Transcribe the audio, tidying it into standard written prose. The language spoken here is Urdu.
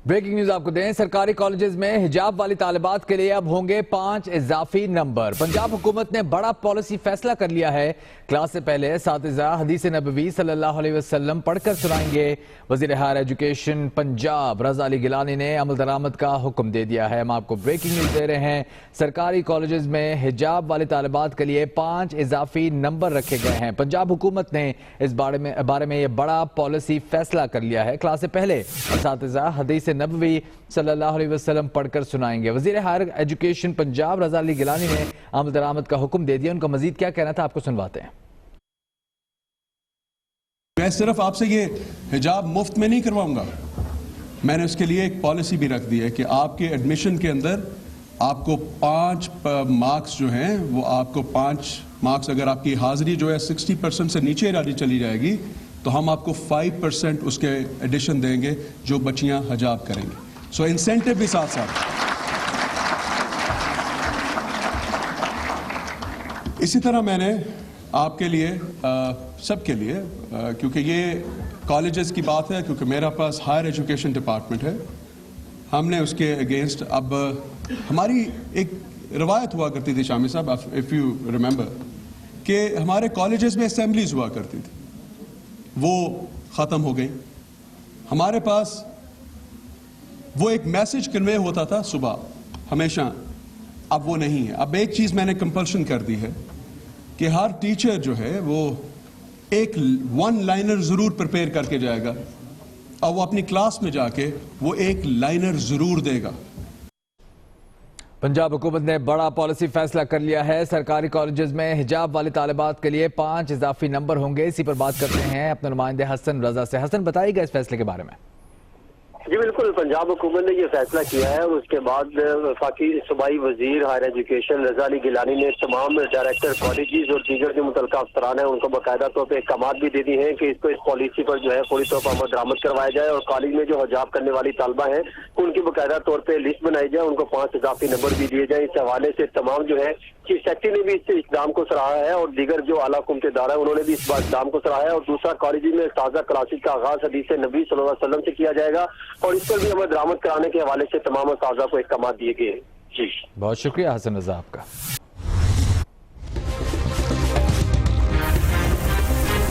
بریکنگ نیوز آپ کو دیں، سرکاری کالجز میں حجاب والی طالبات کے لیے اب ہوں گے 5 اضافی نمبر۔ پنجاب حکومت نے بڑا پالیسی فیصلہ کر لیا ہے۔ کلاس سے پہلے اساتذہ حدیث نبوی صلی اللہ علیہ وسلم پڑھ کر سنائیں گے۔ وزیر ہائر ایجوکیشن پنجاب رضا علی گیلانی نے عمل درآمد کا حکم دے دیا ہے۔ ہم آپ کو بریکنگ نیوز دے رہے ہیں، سرکاری کالجز میں حجاب والی طالبات کے لیے 5 اضافی نمبر رکھے گئے ہیں۔ پنجاب حکومت نے اس بارے میں یہ بڑا پالیسی فیصلہ کر لیا ہے۔ کلاس سے پہلے اساتذہ حدیث نبوی صلی اللہ علیہ وسلم پڑھ کر سنائیں گے۔ وزیر ہائر ایجوکیشن پنجاب رضا علی گیلانی نے عمل درآمد کا حکم دے دیا۔ ان کا مزید کیا کہنا تھا آپ کو سنواتے ہیں۔ میں صرف آپ سے یہ حجاب مفت میں نہیں کرواؤں گا، میں نے اس کے لیے ایک پالیسی بھی رکھ دی ہے کہ آپ کے ایڈمیشن کے اندر آپ کو 5 مارکس جو ہیں وہ آپ کو 5 مارکس، اگر آپ کی حاضری جو ہے 60% سے نیچے چلی جائے گی تو ہم آپ کو 5% اس کے ایڈیشن دیں گے جو بچیاں حجاب کریں گے۔ سو انسینٹیو بھی ساتھ ساتھ۔ اسی طرح میں نے آپ کے لیے سب کے لیے، کیونکہ یہ کالجز کی بات ہے، کیونکہ میرا پاس ہائر ایجوکیشن ڈپارٹمنٹ ہے، ہم نے اس کے اگینسٹ اب ہماری ایک روایت ہوا کرتی تھی شامی صاحب، اف یو ریممبر، کہ ہمارے کالجز میں اسمبلیز ہوا کرتی تھی، وہ ختم ہو گئی۔ ہمارے پاس وہ ایک میسج کنوے ہوتا تھا صبح ہمیشہ، اب وہ نہیں ہے۔ اب ایک چیز میں نے کمپلشن کر دی ہے کہ ہر ٹیچر جو ہے وہ ایک 1 لائنر ضرور پریپیئر کر کے جائے گا اور وہ اپنی کلاس میں جا کے وہ 1 لائنر ضرور دے گا۔ پنجاب حکومت نے بڑا پالیسی فیصلہ کر لیا ہے۔ سرکاری کالجز میں حجاب والی طالبات کے لیے 5 اضافی نمبر ہوں گے۔ اسی پر بات کرتے ہیں اپنے نمائندے حسن رضا سے۔ حسن، بتائیے گا اس فیصلے کے بارے میں۔ جی بالکل، پنجاب حکومت نے یہ فیصلہ کیا ہے اور اس کے بعد وفاقی صوبائی وزیر ہائر ایجوکیشن رضا علی گیلانی نے تمام ڈائریکٹر کالجز اور دیگر جو متعلقہ افسران ہیں ان کو باقاعدہ طور پہ احکامات بھی دے دیے ہیں کہ اس کو اس پالیسی پر جو ہے فوری طور پر عمل درآمد کروایا جائے اور کالج میں جو حجاب کرنے والی طالبہ ہیں ان کی باقاعدہ طور پہ لسٹ بنائی جائے، ان کو 5 اضافی نمبر بھی دیے جائیں۔ اس حوالے سے تمام جو ہے چیف سیکرٹری نے بھی اس اقدام کو سراہا ہے اور دیگر جو اعلیٰ حکومتی ادارہ ہے انہوں نے بھی اس اقدام کو سراہا ہے۔ اور دوسرا، کالج میں تازہ کلاسز کا آغاز حدیث نبی صلی اللہ علیہ وسلم سے کیا جائے گا اور اس پر بھی عمل درآمد کرانے کے حوالے سے تمام اساتذہ کو احکامات دیے گئے ہیں۔ جی بہت شکریہ حسن رضا آپ کا۔